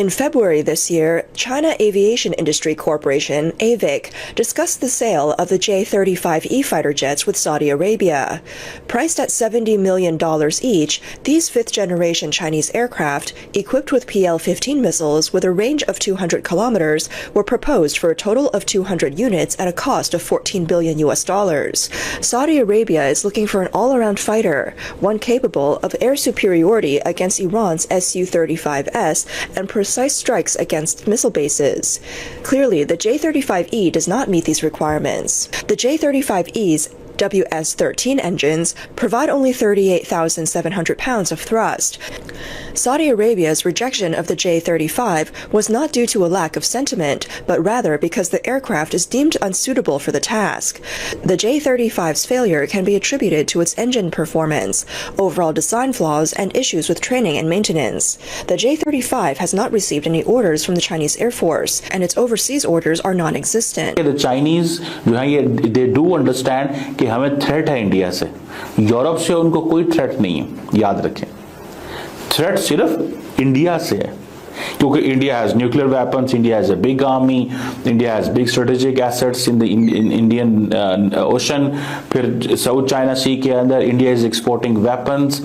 In February this year, China Aviation Industry Corporation, AVIC, discussed the sale of the J-35E fighter jets with Saudi Arabia. Priced at $70 million each, these fifth-generation Chinese aircraft, equipped with PL-15 missiles with a range of 200 kilometers, were proposed for a total of 200 units at a cost of $14 billion. Saudi Arabia is looking for an all-around fighter, one capable of air superiority against Iran's Su-35S and precise strikes against missile bases. Clearly, the J-35E does not meet these requirements. The J-35E's WS-13 engines provide only 38,700 pounds of thrust. Saudi Arabia's rejection of the J-35 was not due to a lack of sentiment, but rather because the aircraft is deemed unsuitable for the task. The J-35's failure can be attributed to its engine performance, overall design flaws, and issues with training and maintenance. The J-35 has not received any orders from the Chinese Air Force, and its overseas orders are non-existent. The Chinese, they do understand कि हमें threat है India से, Europe से उनको कोई threat नहीं है, याद रखें। थ्रेट सिर्फ इंडिया से है, क्योंकि India has nuclear weapons, India has a big army, India has big strategic assets in the Indian Ocean. फिर साउथ चाइना सी के अंदर India is exporting weapons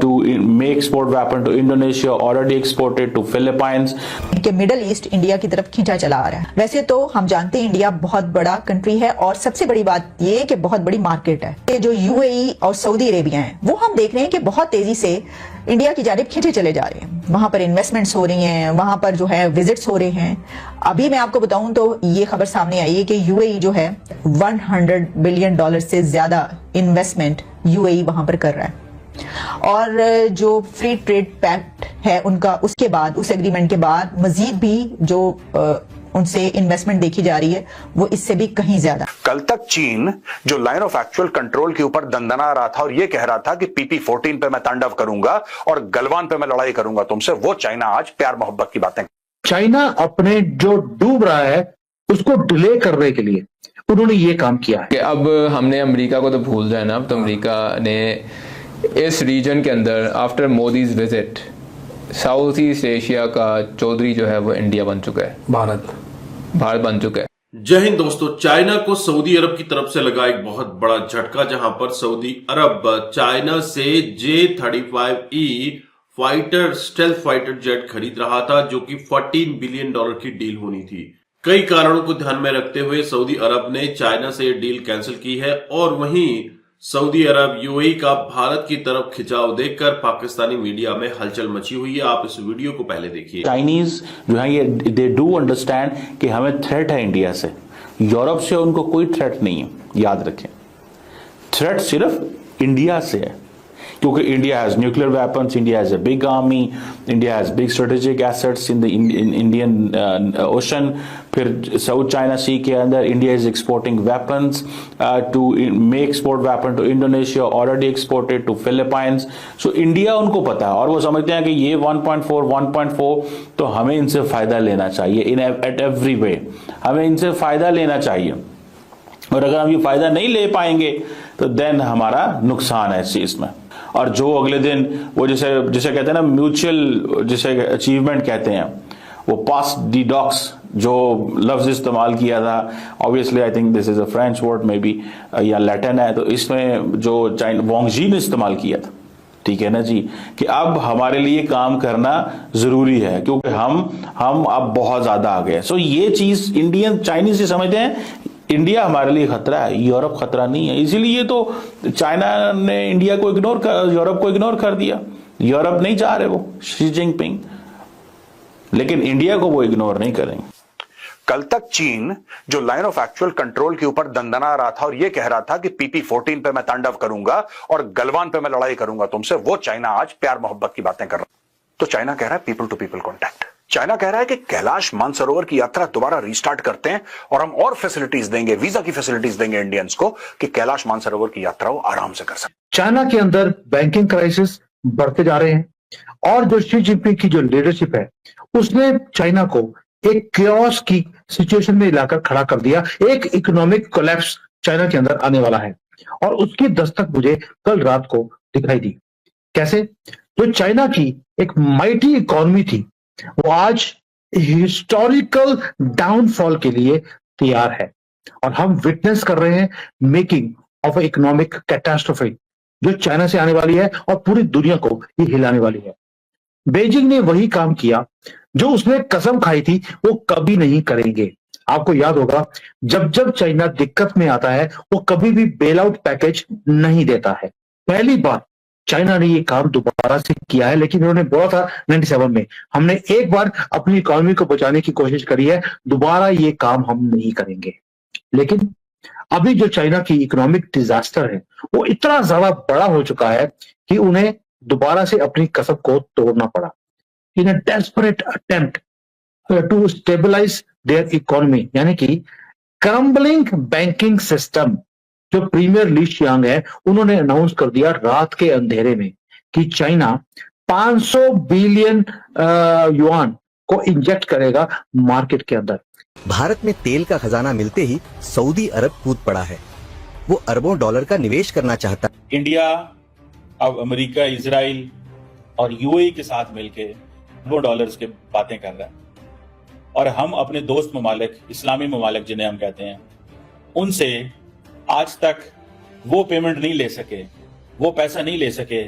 to make export weapon to Indonesia, already exported to Philippines. कि Middle East India की तरफ खींचा चला आ रहा है। वैसे तो हम जानते हैं इंडिया बहुत बड़ा कंट्री है और सबसे बड़ी बात ये कि बहुत बड़ी मार्केट है। ये जो यूएई और सऊदी अरेबिया है वो हम देख रहे हैं कि बहुत तेजी से इंडिया की जानिब खींचे चले जा रहे हैं। वहां पर इन्वेस्टमेंट्स हो रही हैं, वहां पर जो है विजिट्स हो रहे हैं। अभी मैं आपको बताऊं तो ये खबर सामने आई है कि यूएई जो है $100 बिलियन से ज्यादा इन्वेस्टमेंट यूएई वहां पर कर रहा है। और जो फ्री ट्रेड पैक्ट है उनका, उसके बाद, उस एग्रीमेंट के बाद मजीद भी जो उनसे इन्वेस्टमेंट देखी जा रही है वो इससे भी कहीं ज्यादा। कल तक चीन जो लाइन ऑफ एक्चुअल कंट्रोल के ऊपर दंदना रहा था और ये कह रहा था कि PP-14 पे मैं तांडव करूंगा और गलवान पे मैं लड़ाई करूंगा तुमसे, वो चाइना आज प्यार मोहब्बत की बातें। चाइना अपने जो डूब रहा है उसको डिले करने के लिए उन्होंने ये काम किया है कि अब हमने अमेरिका को तो भूल जाए ना। अब तो अमेरिका ने इस रीजन के अंदर after Modi's visit south east Asia का चौधरी जो है वो इंडिया बन चुका है, भारत बन चुका है। जय हिंद दोस्तों। चाइना को सऊदी अरब की तरफ से लगा एक बहुत बड़ा झटका, जहां पर सऊदी अरब चाइना से J-35E fighter stealth fighter jet खरीद रहा था, जो कि $14 बिलियन की डील होनी थी। कई कारणों को ध्यान में रखते हुए सऊदी अरब ने चाइना से ये डील कैंसिल की है और वहीं सऊदी अरब यूएई का भारत की तरफ खिंचाव देखकर पाकिस्तानी मीडिया में हलचल मची हुई है। आप इस वीडियो को पहले देखिए। चाइनीज जो है ये दे डू अंडरस्टैंड कि हमें थ्रेट है इंडिया से, यूरोप से उनको कोई थ्रेट नहीं है, याद रखें। थ्रेट सिर्फ इंडिया से है, क्योंकि India has nuclear weapons, India has a big army, India has big strategic assets in the Indian Ocean. फिर साउथ चाइना सी के अंदर India is exporting weapons to make export weapon to Indonesia, already exported to Philippines. So India उनको पता है और वो समझते हैं कि ये 1.4 तो हमें इनसे फायदा लेना चाहिए इन एट एवरी वे, हमें इनसे फायदा लेना चाहिए। और अगर हम ये फायदा नहीं ले पाएंगे तो देन हमारा नुकसान है इस चीज में। और जो अगले दिन वो जिसे कहते हैं ना म्यूचुअल, जिसे अचीवमेंट कहते हैं, वो पास दी डॉक्स जो लफ्ज इस्तेमाल किया था, obviously I think this is a French word may be या लैटिन है, तो इसमें जो वांगजी ने इस्तेमाल किया था, ठीक है ना जी, कि अब हमारे लिए काम करना जरूरी है क्योंकि हम अब बहुत ज्यादा आ गए। सो ये चीज इंडियन चाइनीज से समझते हैं इंडिया हमारे लिए खतरा है, यूरोप खतरा नहीं है। इसीलिए तो चाइना ने इंडिया को यूरोप को इग्नोर कर दिया। यूरोप नहीं चाह रहे वो शी जिनपिंग, लेकिन इंडिया को वो इग्नोर नहीं करेंगे। कल तक चीन जो लाइन ऑफ एक्चुअल कंट्रोल के ऊपर दंदना रहा था और ये कह रहा था कि PP-14 पे मैं तांडव करूंगा और गलवान पे मैं लड़ाई करूंगा तुमसे, वो चाइना आज प्यार मोहब्बत की बातें कर रहा है। तो चाइना कह रहा है people to people contact. China कह रहा है कि कैलाश मानसरोवर की यात्रा दोबारा रिस्टार्ट करते हैं और हम और फैसिलिटीज देंगे, वीजा की फैसिलिटीज देंगे इंडियंस को कि कैलाश मानसरोवर की यात्रा वो आराम से कर सके। चाइना के अंदर बैंकिंग क्राइसिस बढ़ते जा रहे हैं और जो शी जिनपिंग की जो लीडरशिप है उसने चाइना को एक क्योस की सिचुएशन में लाकर खड़ा कर दिया। एक इकोनॉमिक कोलैप्स चाइना के अंदर आने वाला है और उसकी दस्तक मुझे कल रात को दिखाई दी। कैसे? जो चाइना की एक माइटी इकोनॉमी थी वो आज हिस्टोरिकल डाउनफॉल के लिए तैयार है और हम विटनेस कर रहे हैं मेकिंग ऑफ इकोनॉमिक कैटास्ट्रोफी जो चाइना से आने वाली है और पूरी दुनिया को ये हिलाने वाली है। बीजिंग ने वही काम किया जो उसने कसम खाई थी वो कभी नहीं करेंगे। आपको याद होगा जब जब चाइना दिक्कत में आता है वो कभी भी बेल आउट पैकेज नहीं देता है। पहली बार चाइना ने ये काम दोबारा से किया है, लेकिन उन्होंने बोला था 97 में हमने एक बार अपनी इकोनॉमी को बचाने की कोशिश करी है, दोबारा ये काम हम नहीं करेंगे। लेकिन अभी जो चाइना की इकोनॉमिक डिजास्टर है वो इतना ज्यादा बड़ा हो चुका है कि उन्हें दोबारा से अपनी कसम को तोड़ना पड़ा। In a desperate attempt to stabilize their economy, यानी कि क्रम्बलिंग बैंकिंग सिस्टम, जो प्रीमियर ली शियांग है उन्होंने अनाउंस कर दिया रात के अंधेरे में कि चाइना 500 बिलियन युआन को इंजेक्ट करेगा मार्केट के अंदर। भारत में तेल का खजाना मिलते ही सऊदी अरब कूद पड़ा है। वो अरबों डॉलर का निवेश करना चाहता है। इंडिया अब अमेरिका, इजराइल और यूएई के साथ मिलकर अरबों डॉलर्स के बातें कर रहा है और हम अपने दोस्त ममालिक, इस्लामी ममालिक जिन्हें हम कहते हैं, उनसे आज तक वो पेमेंट नहीं ले सके, वो पैसा नहीं ले सके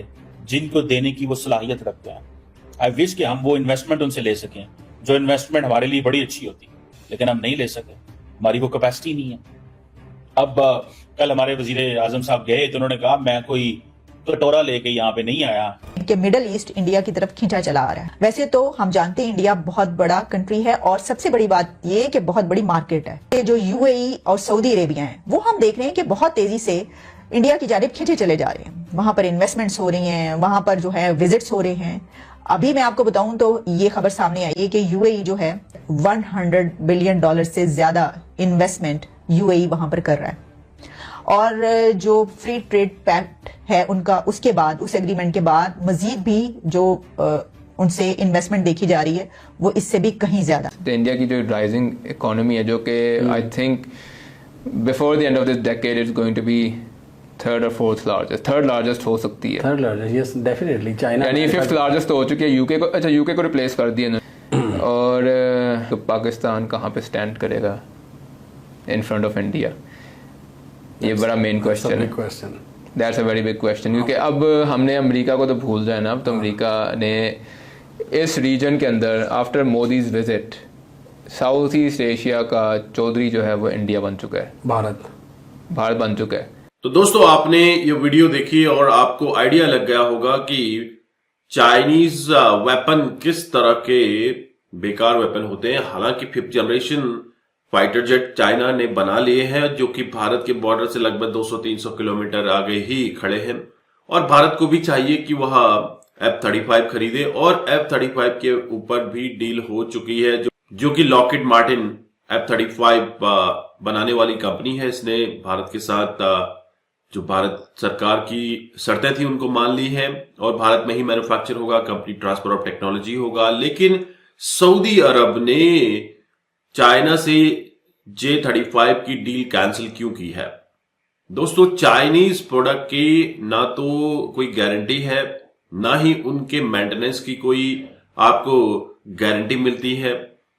जिनको देने की वो सलाहियत रखते हैं। आई विश कि हम वो इन्वेस्टमेंट उनसे ले सकें जो इन्वेस्टमेंट हमारे लिए बड़ी अच्छी होती, लेकिन हम नहीं ले सके, हमारी वो कैपेसिटी नहीं है। अब कल हमारे वजीर आजम साहब गए तो उन्होंने कहा मैं कोई कटोरा लेके यहाँ पे नहीं आया कि मिडल ईस्ट इंडिया की तरफ खींचा चला आ रहा है। वैसे तो हम जानते हैं इंडिया बहुत बड़ा कंट्री है और सबसे बड़ी बात ये कि बहुत बड़ी मार्केट है। ये जो यूएई और सऊदी अरेबिया है वो हम देख रहे हैं कि बहुत तेजी से इंडिया की जानिब खींचे चले जा रहे हैं। वहां पर इन्वेस्टमेंट्स हो रही हैं, वहां पर जो है विजिट्स हो रहे हैं। अभी मैं आपको बताऊं तो ये खबर सामने आई है कि यूएई जो है 100 बिलियन डॉलर से ज्यादा इन्वेस्टमेंट यूएई वहां पर कर रहा है और जो फ्री ट्रेड पैक्ट है उनका, उसके बाद उस एग्रीमेंट के बाद मजीद भी जो उनसे इन्वेस्टमेंट देखी जा रही है वो इससे भी कहीं ज्यादा। तो इंडिया की जो राइजिंग इकोनॉमी है जो कि I think before the end of this decade is going to be third largest हो सकती है। Third largest, yes definitely. China यानी फिफ्थ लार्जेस्ट तो हो चुकी है। यूके को, अच्छा यूके को रिप्लेस कर दिया इन्होंने। और तो पाकिस्तान कहाँ पे स्टैंड करेगा इन फ्रंट ऑफ इंडिया, ये बड़ा मेन क्वेश्चन है। That's a very big question, क्योंकि अब हमने अमेरिका को तो भूल जाए ना। अब तो अमेरिका ने इस रीजन के अंदर after Modi's visit south east Asia का चौधरी जो है वो इंडिया बन चुका है, भारत बन चुका है। तो दोस्तों आपने ये वीडियो देखी और आपको आइडिया लग गया होगा कि चाइनीज वेपन किस तरह के बेकार वेपन होते हैं। हालांकि 5th generation fighter jet China ने बना लिए हैं जो कि भारत के बॉर्डर से लगभग 200-300 किलोमीटर आगे ही खड़े हैं और भारत को भी चाहिए कि वह F-35 खरीदे और F-35 के ऊपर भी डील हो चुकी है जो कि लॉकहीड मार्टिन F-35 बनाने वाली कंपनी है। इसने भारत के साथ जो भारत सरकार की शर्तें थी उनको मान ली है और भारत में ही मैन्युफैक्चर होगा, कंप्लीट ट्रांसफर ऑफ टेक्नोलॉजी होगा। लेकिन सऊदी अरब ने चाइना से J-35 की डील कैंसिल क्यों की है? दोस्तों चाइनीज प्रोडक्ट की ना तो कोई गारंटी है, ना ही उनके मेंटेनेंस की कोई आपको गारंटी मिलती है।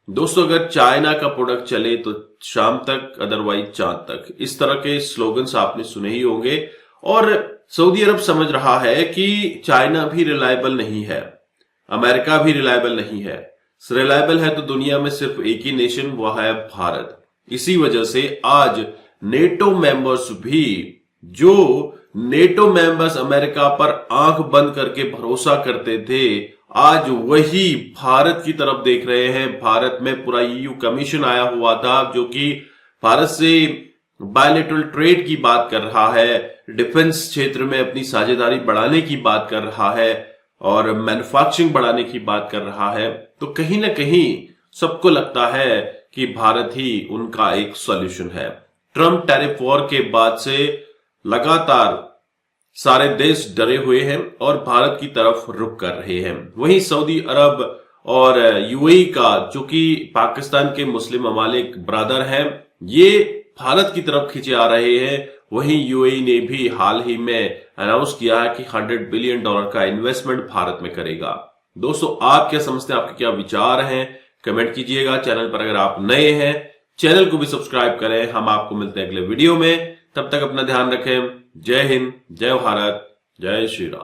दोस्तों अगर चाइना का प्रोडक्ट चले तो शाम तक, अदरवाइज चांद तक, इस तरह के स्लोगन्स आपने सुने ही होंगे। और सऊदी अरब समझ रहा है कि चाइना भी रिलायबल नहीं है, अमेरिका भी रिलायबल नहीं है। रिलायबल है तो दुनिया में सिर्फ एक ही नेशन, वह है भारत। इसी वजह से आज नेटो मेंबर्स भी, जो नेटो मेंबर्स अमेरिका पर आंख बंद करके भरोसा करते थे, आज वही भारत की तरफ देख रहे हैं। भारत में पूरा ईयू कमीशन आया हुआ था जो कि भारत से बायलैटरल ट्रेड की बात कर रहा है, डिफेंस क्षेत्र में अपनी साझेदारी बढ़ाने की बात कर रहा है और मैन्युफैक्चरिंग बढ़ाने की बात कर रहा है। तो कहीं ना कहीं सबको लगता है कि भारत ही उनका एक सॉल्यूशन है। ट्रम्प टैरिफ वॉर के बाद से लगातार सारे देश डरे हुए हैं और भारत की तरफ रुख कर रहे हैं। वहीं सऊदी अरब और यूएई का, जो कि पाकिस्तान के मुस्लिम ममालिक ब्रदर हैं, ये भारत की तरफ खींचे आ रहे हैं। वहीं यूएई ने भी हाल ही में अनाउंस किया है कि $100 बिलियन का इन्वेस्टमेंट भारत में करेगा। दोस्तों आप क्या समझते हैं, आपके क्या विचार हैं, कमेंट कीजिएगा। चैनल पर अगर आप नए हैं चैनल को भी सब्सक्राइब करें। हम आपको मिलते हैं अगले वीडियो में, तब तक अपना ध्यान रखें। जय हिंद, जय भारत, जय श्री राम।